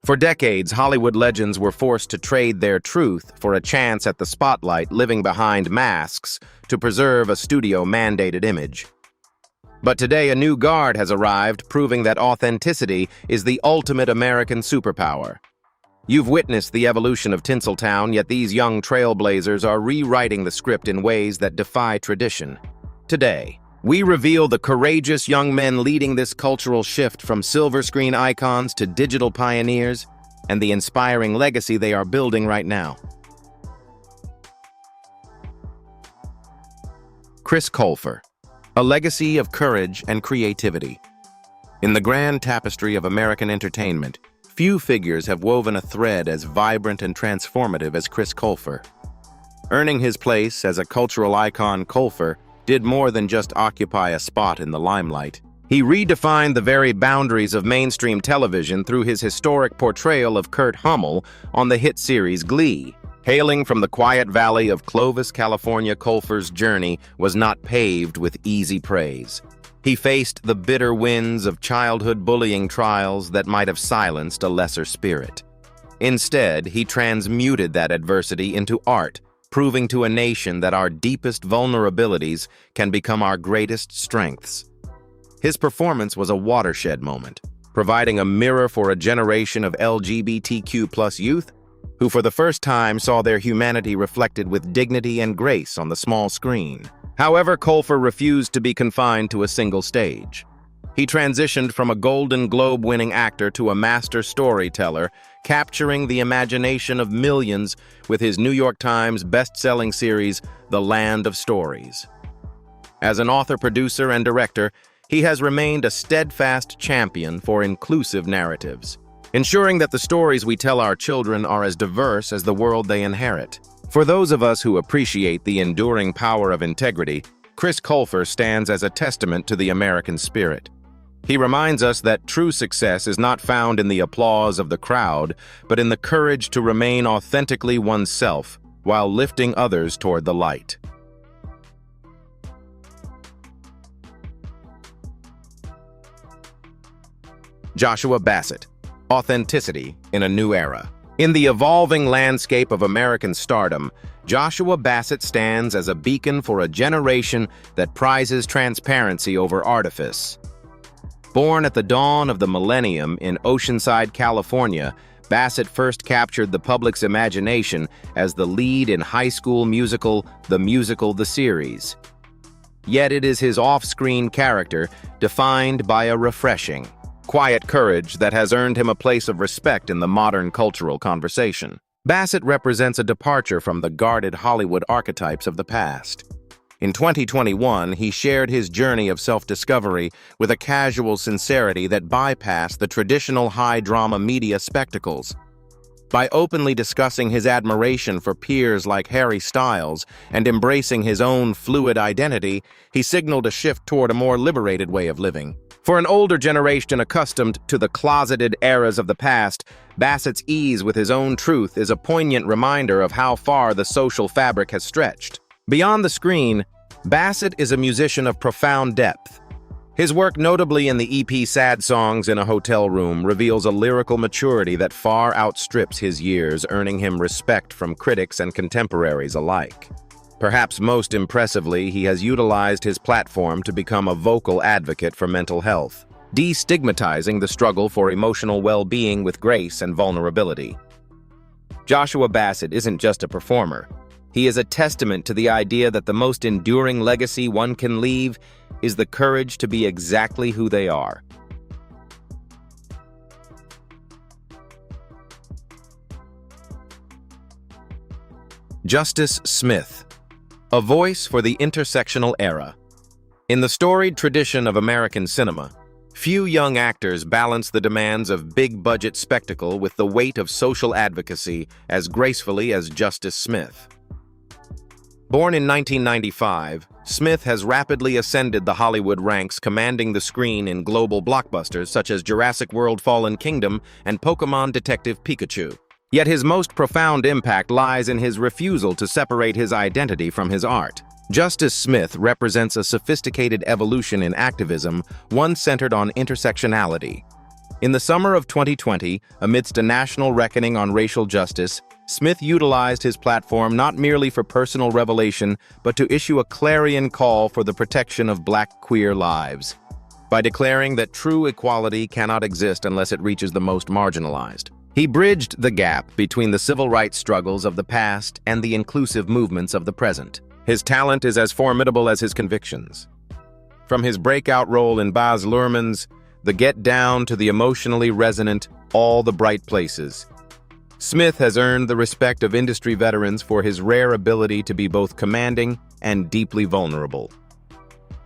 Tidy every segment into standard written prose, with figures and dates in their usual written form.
For decades, Hollywood legends were forced to trade their truth for a chance at the spotlight, living behind masks to preserve a studio-mandated image. But today, a new guard has arrived, proving that authenticity is the ultimate American superpower. You've witnessed the evolution of Tinseltown, yet these young trailblazers are rewriting the script in ways that defy tradition. Today, we reveal the courageous young men leading this cultural shift from silver screen icons to digital pioneers, and the inspiring legacy they are building right now. Chris Colfer, a legacy of courage and creativity. In the grand tapestry of American entertainment, few figures have woven a thread as vibrant and transformative as Chris Colfer. Earning his place as a cultural icon, Colfer did more than just occupy a spot in the limelight. He redefined the very boundaries of mainstream television through his historic portrayal of Kurt Hummel on the hit series Glee. Hailing from the quiet valley of Clovis, California, Colfer's journey was not paved with easy praise. He faced the bitter winds of childhood bullying trials that might have silenced a lesser spirit. Instead, he transmuted that adversity into art, proving to a nation that our deepest vulnerabilities can become our greatest strengths. His performance was a watershed moment, providing a mirror for a generation of LGBTQ+ youth who for the first time saw their humanity reflected with dignity and grace on the small screen. However, Colfer refused to be confined to a single stage. He transitioned from a Golden Globe-winning actor to a master storyteller, capturing the imagination of millions with his New York Times best-selling series, The Land of Stories. As an author, producer, and director, he has remained a steadfast champion for inclusive narratives, ensuring that the stories we tell our children are as diverse as the world they inherit. For those of us who appreciate the enduring power of integrity, Chris Colfer stands as a testament to the American spirit. He reminds us that true success is not found in the applause of the crowd, but in the courage to remain authentically oneself while lifting others toward the light. Joshua Bassett, authenticity in a new era. In the evolving landscape of American stardom, Joshua Bassett stands as a beacon for a generation that prizes transparency over artifice. Born at the dawn of the millennium in Oceanside, California, Bassett first captured the public's imagination as the lead in high school musical The Series. Yet it is his off-screen character defined by a refreshing, quiet courage that has earned him a place of respect in the modern cultural conversation. Bassett represents a departure from the guarded Hollywood archetypes of the past. In 2021, he shared his journey of self-discovery with a casual sincerity that bypassed the traditional high-drama media spectacles. By openly discussing his admiration for peers like Harry Styles and embracing his own fluid identity, he signaled a shift toward a more liberated way of living. For an older generation accustomed to the closeted eras of the past, Bassett's ease with his own truth is a poignant reminder of how far the social fabric has stretched. Beyond the screen, Bassett is a musician of profound depth. His work, notably in the EP Sad Songs in a Hotel Room, reveals a lyrical maturity that far outstrips his years, earning him respect from critics and contemporaries alike. Perhaps most impressively, he has utilized his platform to become a vocal advocate for mental health, destigmatizing the struggle for emotional well-being with grace and vulnerability. Joshua Bassett isn't just a performer. He is a testament to the idea that the most enduring legacy one can leave is the courage to be exactly who they are. Justice Smith, a voice for the intersectional era. In the storied tradition of American cinema, few young actors balance the demands of big-budget spectacle with the weight of social advocacy as gracefully as Justice Smith. Born in 1995, Smith has rapidly ascended the Hollywood ranks, commanding the screen in global blockbusters such as Jurassic World: Fallen Kingdom and Pokémon Detective Pikachu. Yet his most profound impact lies in his refusal to separate his identity from his art. Justice Smith represents a sophisticated evolution in activism, one centered on intersectionality. In the summer of 2020, amidst a national reckoning on racial justice, Smith utilized his platform not merely for personal revelation, but to issue a clarion call for the protection of Black queer lives, by declaring that true equality cannot exist unless it reaches the most marginalized. He bridged the gap between the civil rights struggles of the past and the inclusive movements of the present. His talent is as formidable as his convictions. From his breakout role in Baz Luhrmann's The Get Down to the emotionally resonant All the Bright Places, Smith has earned the respect of industry veterans for his rare ability to be both commanding and deeply vulnerable.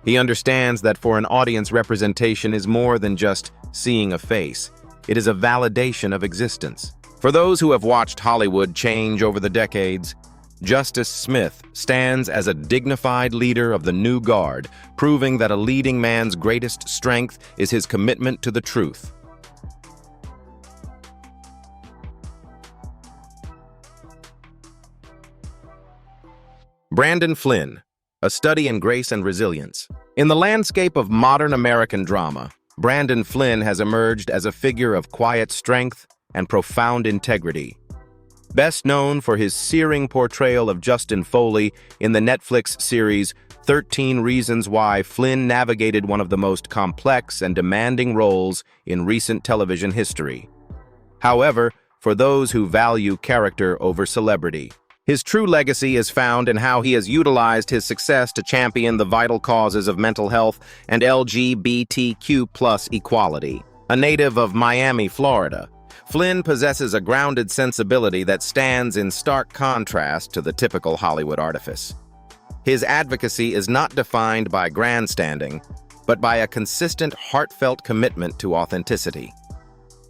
He understands that for an audience, representation is more than just seeing a face. It is a validation of existence. For those who have watched Hollywood change over the decades, Justice Smith stands as a dignified leader of the new guard, proving that a leading man's greatest strength is his commitment to the truth. Brandon Flynn, a study in grace and resilience. In the landscape of modern American drama, Brandon Flynn has emerged as a figure of quiet strength and profound integrity. Best known for his searing portrayal of Justin Foley in the Netflix series 13 Reasons Why, Flynn navigated one of the most complex and demanding roles in recent television history. However, for those who value character over celebrity, his true legacy is found in how he has utilized his success to champion the vital causes of mental health and LGBTQ+ equality. A native of Miami, Florida, Flynn possesses a grounded sensibility that stands in stark contrast to the typical Hollywood artifice. His advocacy is not defined by grandstanding, but by a consistent, heartfelt commitment to authenticity.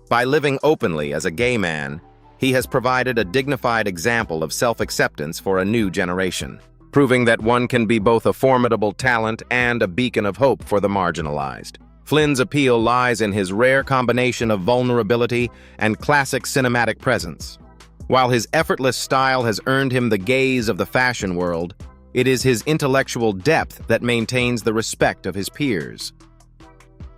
By living openly as a gay man, he has provided a dignified example of self-acceptance for a new generation, proving that one can be both a formidable talent and a beacon of hope for the marginalized. Flynn's appeal lies in his rare combination of vulnerability and classic cinematic presence. While his effortless style has earned him the gaze of the fashion world, it is his intellectual depth that maintains the respect of his peers.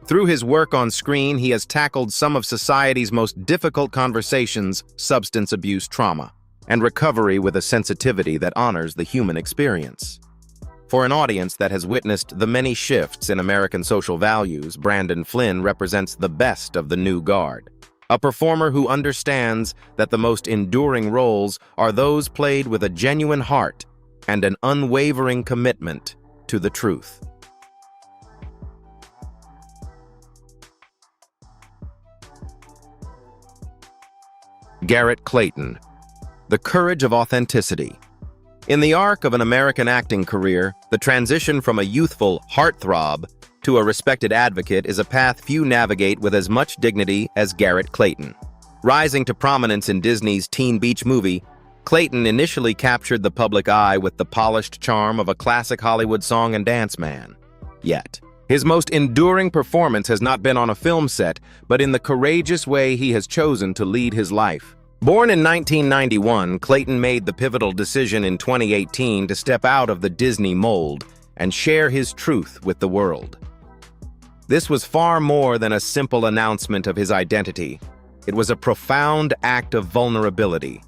Through his work on screen, he has tackled some of society's most difficult conversations, substance abuse, trauma, and recovery with a sensitivity that honors the human experience. For an audience that has witnessed the many shifts in American social values, Brandon Flynn represents the best of the new guard. A performer who understands that the most enduring roles are those played with a genuine heart and an unwavering commitment to the truth. Garrett Clayton, The Courage of Authenticity. In the arc of an American acting career, the transition from a youthful heartthrob to a respected advocate is a path few navigate with as much dignity as Garrett Clayton. Rising to prominence in Disney's Teen Beach movie, Clayton initially captured the public eye with the polished charm of a classic Hollywood song and dance man. Yet, his most enduring performance has not been on a film set, but in the courageous way he has chosen to lead his life. Born in 1991, Clayton made the pivotal decision in 2018 to step out of the Disney mold and share his truth with the world. This was far more than a simple announcement of his identity. It was a profound act of vulnerability.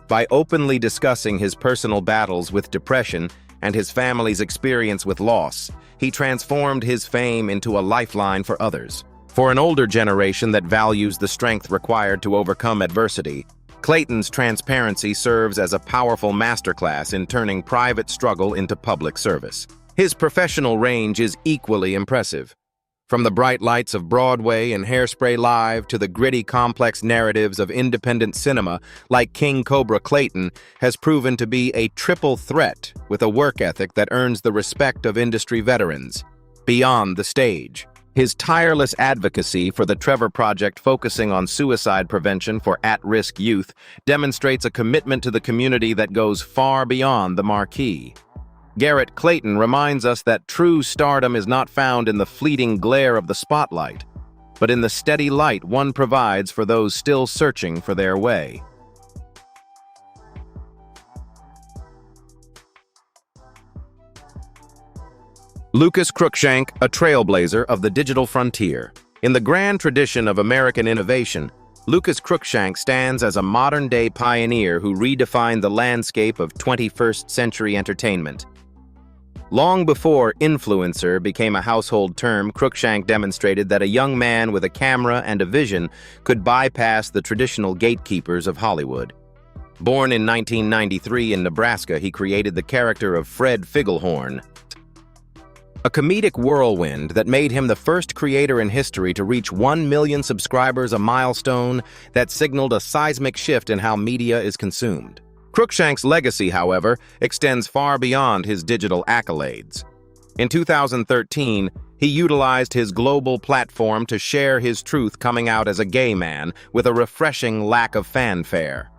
By openly discussing his personal battles with depression and his family's experience with loss, he transformed his fame into a lifeline for others. For an older generation that values the strength required to overcome adversity, Clayton's transparency serves as a powerful masterclass in turning private struggle into public service. His professional range is equally impressive. From the bright lights of Broadway and Hairspray Live to the gritty, complex narratives of independent cinema like King Cobra, Clayton has proven to be a triple threat with a work ethic that earns the respect of industry veterans. Beyond the stage, his tireless advocacy for the Trevor Project, focusing on suicide prevention for at-risk youth, demonstrates a commitment to the community that goes far beyond the marquee. Garrett Clayton reminds us that true stardom is not found in the fleeting glare of the spotlight, but in the steady light one provides for those still searching for their way. Cruikshank, a trailblazer of the digital frontier. In the grand tradition of American innovation, Cruikshank stands as a modern-day pioneer who redefined the landscape of 21st century entertainment. Long before influencer became a household term, Cruikshank demonstrated that a young man with a camera and a vision could bypass the traditional gatekeepers of Hollywood. Born in 1993 in Nebraska, he created the character of Fred Figglehorn, a comedic whirlwind that made him the first creator in history to reach 1 million subscribers, a milestone that signaled a seismic shift in how media is consumed. Cruikshank's legacy, however, extends far beyond his digital accolades. In 2013, he utilized his global platform to share his truth, coming out as a gay man with a refreshing lack of fanfare.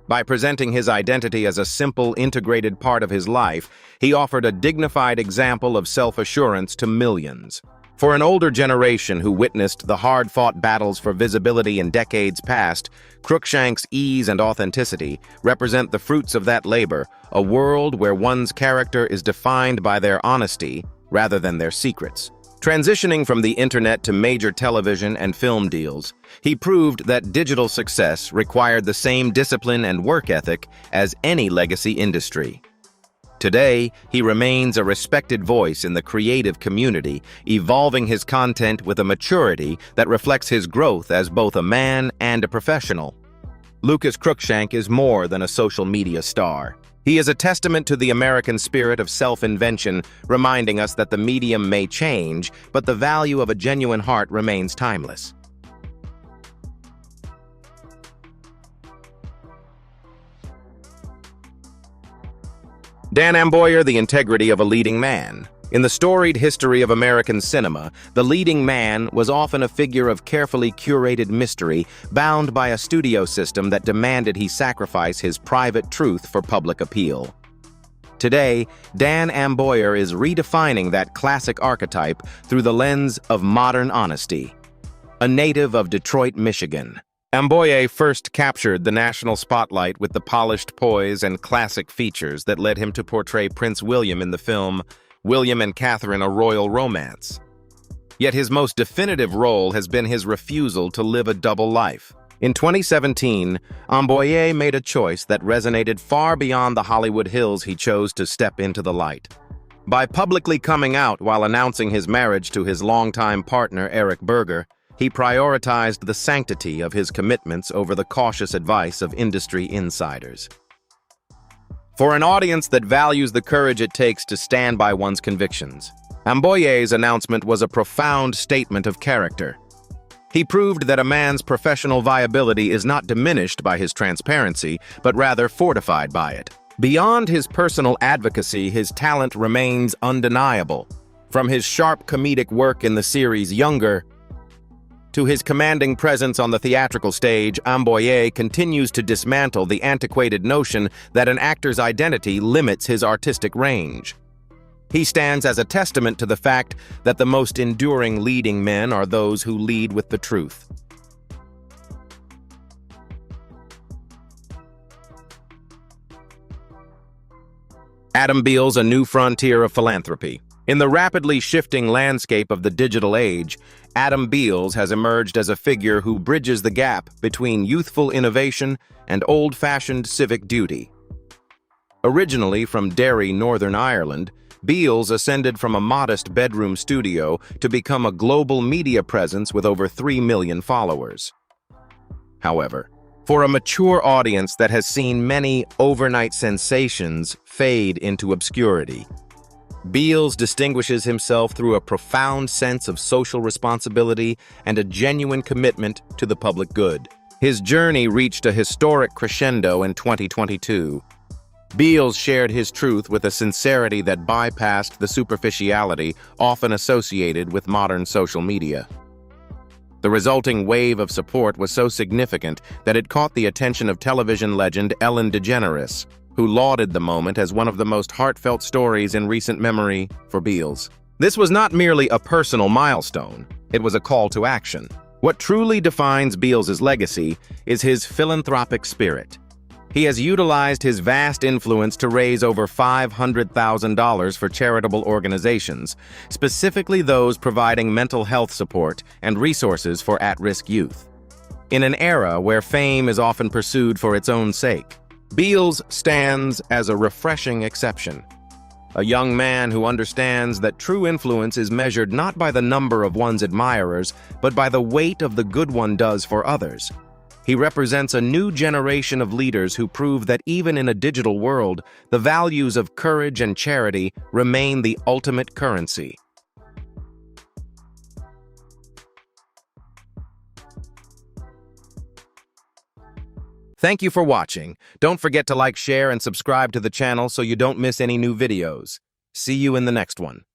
By presenting his identity as a simple, integrated part of his life, he offered a dignified example of self-assurance to millions. For an older generation who witnessed the hard-fought battles for visibility in decades past, Cruikshank's ease and authenticity represent the fruits of that labor, a world where one's character is defined by their honesty rather than their secrets. Transitioning from the internet to major television and film deals, he proved that digital success required the same discipline and work ethic as any legacy industry. Today, he remains a respected voice in the creative community, evolving his content with a maturity that reflects his growth as both a man and a professional. Cruikshank is more than a social media star. He is a testament to the American spirit of self-invention, reminding us that the medium may change, but the value of a genuine heart remains timeless. Dan Amboyer, the integrity of a leading man. In the storied history of American cinema, the leading man was often a figure of carefully curated mystery, bound by a studio system that demanded he sacrifice his private truth for public appeal. Today, Dan Amboyer is redefining that classic archetype through the lens of modern honesty. A native of Detroit, Michigan, Amboyer first captured the national spotlight with the polished poise and classic features that led him to portray Prince William in the film William and Catherine: A Royal Romance. Yet his most definitive role has been his refusal to live a double life. In 2017, Amboyer made a choice that resonated far beyond the Hollywood hills. He chose to step into the light. By publicly coming out while announcing his marriage to his longtime partner, Eric Berger, he prioritized the sanctity of his commitments over the cautious advice of industry insiders. For an audience that values the courage it takes to stand by one's convictions, Amboyer's announcement was a profound statement of character. He proved that a man's professional viability is not diminished by his transparency, but rather fortified by it. Beyond his personal advocacy, his talent remains undeniable. From his sharp comedic work in the series Younger to his commanding presence on the theatrical stage, Amboyer continues to dismantle the antiquated notion that an actor's identity limits his artistic range. He stands as a testament to the fact that the most enduring leading men are those who lead with the truth. Beals, a new frontier of philanthropy. In the rapidly shifting landscape of the digital age, Beals has emerged as a figure who bridges the gap between youthful innovation and old-fashioned civic duty. Originally from Derry, Northern Ireland, Beals ascended from a modest bedroom studio to become a global media presence with over 3 million followers. However, for a mature audience that has seen many overnight sensations fade into obscurity, Beals distinguishes himself through a profound sense of social responsibility and a genuine commitment to the public good. His journey reached a historic crescendo in 2022. Beals shared his truth with a sincerity that bypassed the superficiality often associated with modern social media. The resulting wave of support was so significant that it caught the attention of television legend Ellen DeGeneres, who lauded the moment as one of the most heartfelt stories in recent memory for Beals. This was not merely a personal milestone, it was a call to action. What truly defines Beals' legacy is his philanthropic spirit. He has utilized his vast influence to raise over $500,000 for charitable organizations, specifically those providing mental health support and resources for at-risk youth. In an era where fame is often pursued for its own sake, Beals stands as a refreshing exception. A young man who understands that true influence is measured not by the number of one's admirers, but by the weight of the good one does for others. He represents a new generation of leaders who prove that even in a digital world, the values of courage and charity remain the ultimate currency. Thank you for watching. Don't forget to like, share, and subscribe to the channel so you don't miss any new videos. See you in the next one.